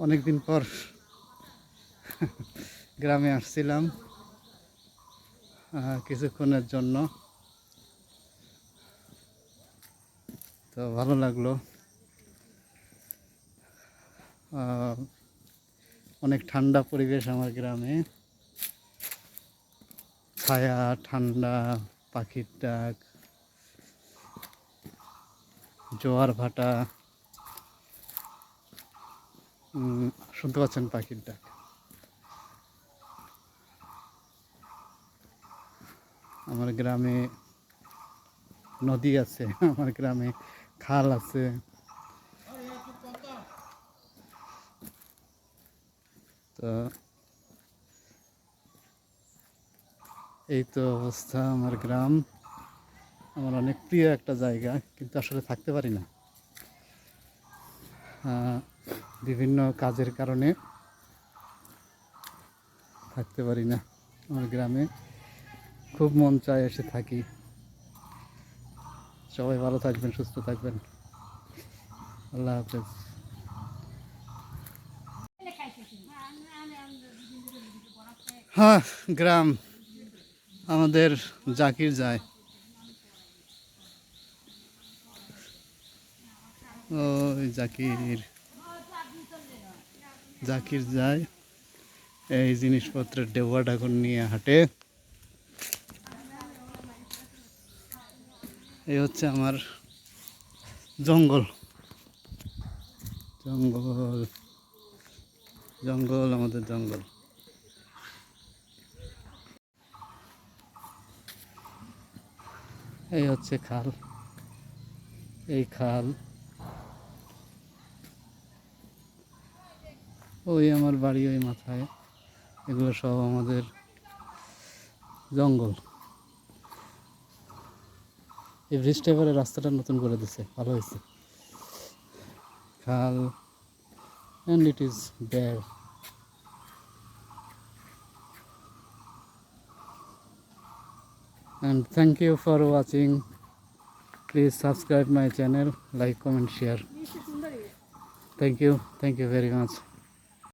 অনেকদিন পর গ্রামে আসছিলাম কিছুক্ষণের জন্য, তো ভালো লাগলো। অনেক ঠান্ডা পরিবেশ আমার গ্রামে, ছায়া, ঠান্ডা, পাখির ডাক, জোয়ার ভাটা, শুনতে পাচ্ছেন পাখির ডাক। আমার গ্রামে নদী আছে, আমার গ্রামে খাল আছে। তো এই তো অবস্থা আমার গ্রাম। আমার অনেক প্রিয় একটা জায়গা, কিন্তু আসলে থাকতে পারি না, বিভিন্ন কাজের কারণে থাকতে পারি না। আমার গ্রামে খুব মন চায় এসে থাকি। সবাই ভালো থাকবেন, সুস্থ থাকবেন। আল্লাহ হাফেজ। হ্যাঁ, গ্রাম আমাদের জাকির যায়। ওই জাকির যায়, এই জিনিসপত্রের ডেউয়া ঢাকন নিয়ে হাঁটে। এই হচ্ছে আমার জঙ্গল, জঙ্গল, জঙ্গল, আমাদের জঙ্গল। এই হচ্ছে খাল, এই খাল, ওই আমার বাড়ি ওই মাথায়। এগুলো সব আমাদের জঙ্গল। এই ব্রিজটা এবারে রাস্তাটা নতুন করে দিছে, ভালো হয়েছে। খাল, and it is bare. And thank you for watching. Please subscribe my channel, like, comment, share. Thank you very much.